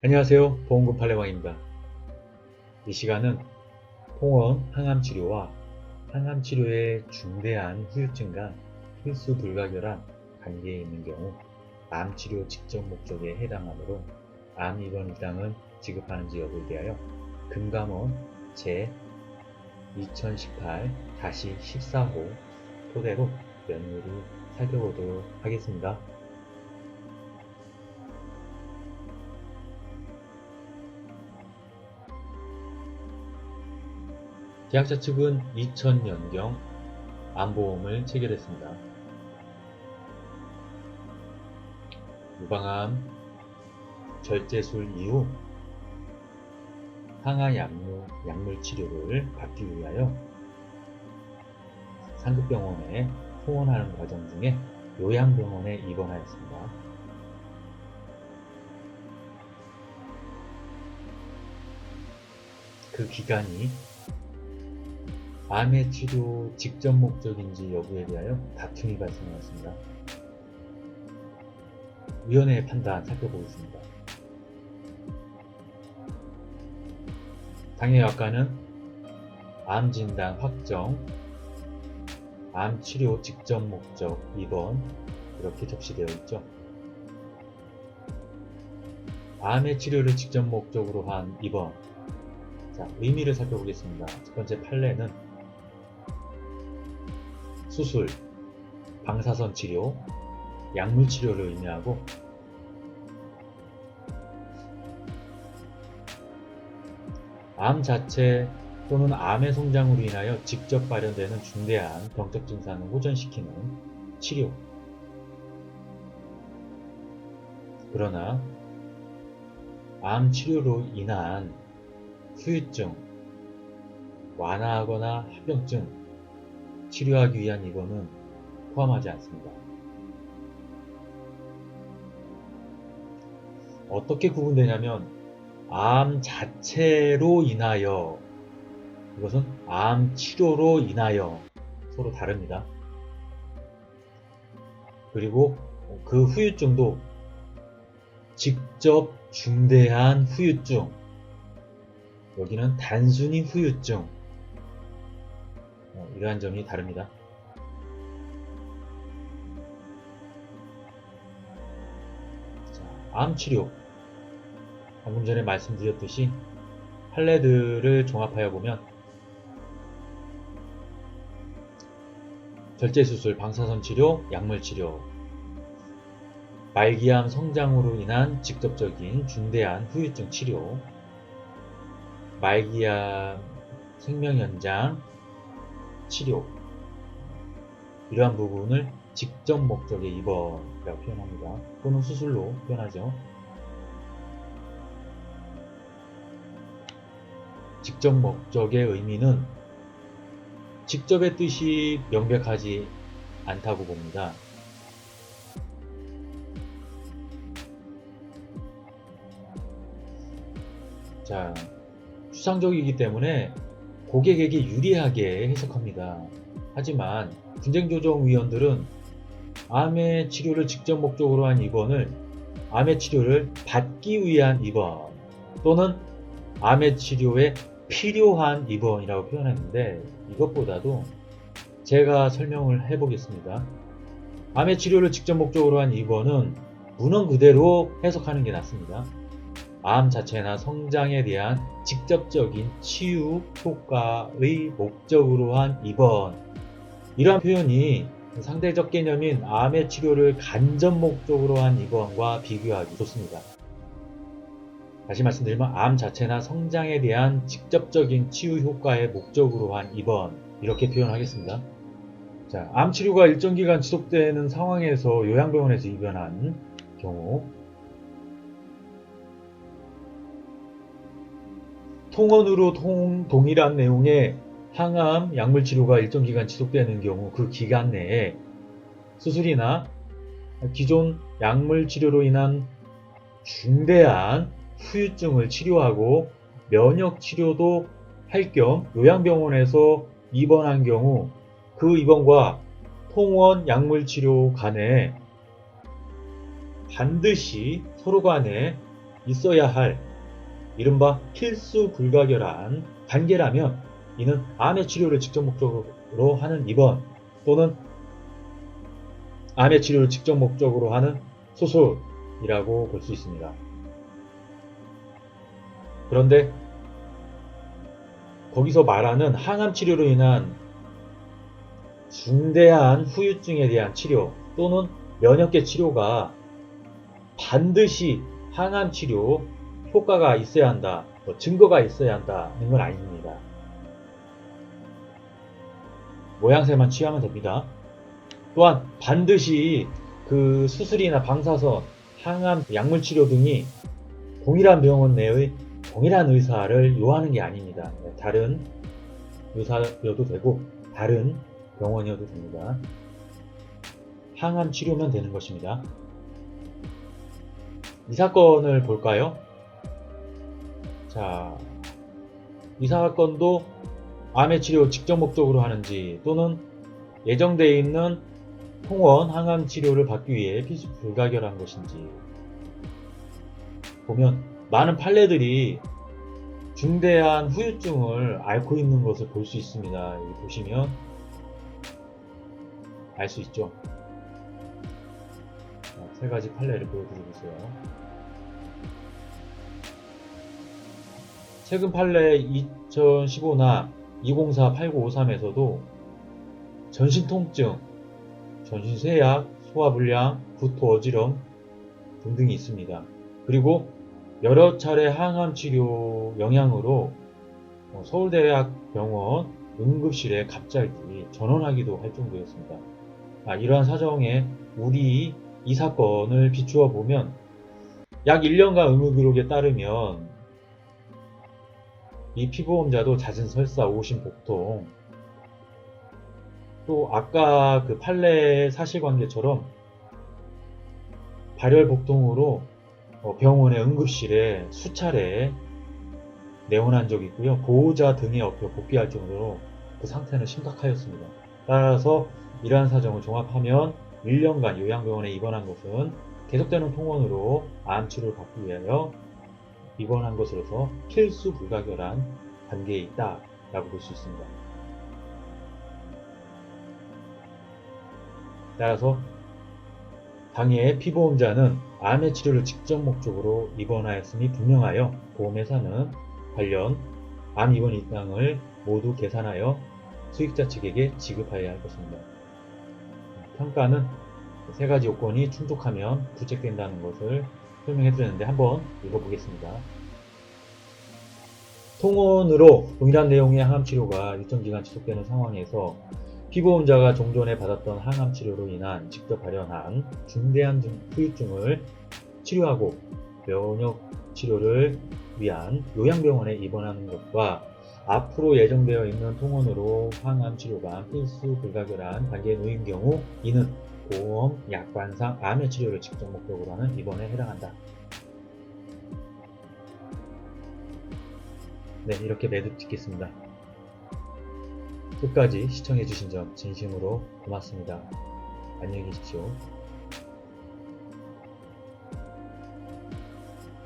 안녕하세요. 보험금 팔례방입니다. 이 시간은 통원 항암치료와 항암치료의 중대한 후유증과 필수 불가결한 관계에 있는 경우 암치료 직접 목적에 해당하므로 암 입원 일당을 지급하는지 여부에 대하여 금감원 제 2018-14호 토대로 면밀히 살펴보도록 하겠습니다. 계약자 측은 2000년경 암보험을 체결했습니다. 유방암 절제술 이후 항암 약물 치료를 받기 위하여 상급병원에 통원하는 과정 중에 요양병원에 입원하였습니다. 그 기간이 암의 치료 직접 목적인지 여부에 대하여 다툼이 발생하였습니다. 위원회의 판단 살펴보겠습니다. 당해약관은 암진단 확정, 암치료 직접 목적 2번 이렇게 접시되어 있죠. 암의 치료를 직접 목적으로 한 2번. 자, 의미를 살펴보겠습니다. 첫 번째 판례는 수술, 방사선 치료, 약물 치료를 의미하고 암 자체 또는 암의 성장으로 인하여 직접 발현되는 중대한 병적 증상을 호전시키는 치료. 그러나 암 치료로 인한 후유증, 완화하거나 합병증 치료하기 위한 입원은 포함하지 않습니다. 어떻게 구분되냐면 암 자체로 인하여, 이것은 암 치료로 인하여 서로 다릅니다. 그리고 그 후유증도 직접 중대한 후유증, 여기는 단순히 후유증, 이러한 점이 다릅니다. 자, 암치료, 방금 전에 말씀드렸듯이 판례들을 종합하여 보면 절제수술, 방사선 치료, 약물 치료, 말기암 성장으로 인한 직접적인 중대한 후유증 치료, 말기암 생명연장 치료, 이러한 부분을 직접 목적의 입원이라고 표현합니다. 또는 수술로 표현하죠. 직접 목적의 의미는 직접의 뜻이 명백하지 않다고 봅니다. 자, 추상적이기 때문에 고객에게 유리하게 해석합니다. 하지만 분쟁조정위원들은 암의 치료를 직접 목적으로 한 입원을 암의 치료를 받기 위한 입원 또는 암의 치료에 필요한 입원이라고 표현했는데, 이것보다도 제가 설명을 해보겠습니다. 암의 치료를 직접 목적으로 한 입원은 문헌 그대로 해석하는 게 낫습니다. 암 자체나 성장에 대한 직접적인 치유 효과의 목적으로 한 입원, 이러한 표현이 상대적 개념인 암의 치료를 간접 목적으로 한 입원과 비교하기 좋습니다. 다시 말씀드리면 암 자체나 성장에 대한 직접적인 치유 효과의 목적으로 한 입원, 이렇게 표현하겠습니다. 자, 암 치료가 일정 기간 지속되는 상황에서 요양병원에서 입원한 경우, 통원으로 동일한 내용의 항암 약물 치료가 일정 기간 지속되는 경우, 그 기간 내에 수술이나 기존 약물 치료로 인한 중대한 후유증을 치료하고 면역 치료도 할 겸 요양병원에서 입원한 경우, 그 입원과 통원 약물 치료 간에 반드시 서로 간에 있어야 할 이른바 필수 불가결한 단계라면 이는 암의 치료를 직접 목적으로 하는 입원 또는 암의 치료를 직접 목적으로 하는 수술이라고 볼 수 있습니다. 그런데 거기서 말하는 항암 치료로 인한 중대한 후유증에 대한 치료 또는 면역계 치료가 반드시 항암 치료 효과가 있어야 한다, 증거가 있어야 한다는 건 아닙니다. 모양새만 취하면 됩니다. 또한 반드시 그 수술이나 방사선, 항암, 약물 치료 등이 동일한 병원 내의 동일한 의사를 요하는 게 아닙니다. 다른 의사여도 되고 다른 병원이어도 됩니다. 항암 치료면 되는 것입니다. 이 사건을 볼까요? 자, 이 사건도 암의 치료 직접 목적으로 하는지 또는 예정되어 있는 통원 항암 치료를 받기 위해 필수 불가결한 것인지 보면 많은 판례들이 중대한 후유증을 앓고 있는 것을 볼 수 있습니다. 여기 보시면 알 수 있죠. 세 가지 판례를 보여드리고 있어요. 최근 판례 2015나 2048-953에서도 전신 통증, 전신 쇠약, 소화불량, 구토, 어지럼 등등이 있습니다. 그리고 여러 차례 항암 치료 영향으로 서울대학병원 응급실에 갑자기 전원하기도 할 정도였습니다. 이러한 사정에 우리 이 사건을 비추어 보면 약 1년간 의무 기록에 따르면 이 피보험자도 잦은 설사, 오심, 복통, 또 아까 그 판례 사실관계처럼 발열 복통으로 병원의 응급실에 수차례 내원한 적이 있고요. 보호자 등에 업혀 복귀할 정도로 그 상태는 심각하였습니다. 따라서 이러한 사정을 종합하면 1년간 요양병원에 입원한 것은 계속되는 통원으로 암 치료를 받기 위하여 입원한 것으로서 필수 불가결한 단계에 있다 라고 볼 수 있습니다. 따라서 당해 피보험자는 암의 치료를 직접 목적으로 입원하였음이 분명하여 보험회사는 관련 암 입원 일당을 모두 계산하여 수익자 측에게 지급하여야 할 것입니다. 평가는 세 가지 요건이 충족하면 부책된다는 것을 설명해 드렸는데 한번 읽어보겠습니다. 통원으로 동일한 내용의 항암치료가 일정 기간 지속되는 상황에서 피보험자가 종전에 받았던 항암치료로 인한 직접 발현한 중대한 후유증을 치료하고 면역치료를 위한 요양병원에 입원하는 것과 앞으로 예정되어 있는 통원으로 항암치료가 필수 불가결한 단계에 놓인 경우 이는 보험 약관상 암의 치료를 직접 목적으로 하는 입원에 해당한다. 네, 이렇게 매듭 짓겠습니다. 끝까지 시청해주신 점 진심으로 고맙습니다. 안녕히 계십시오.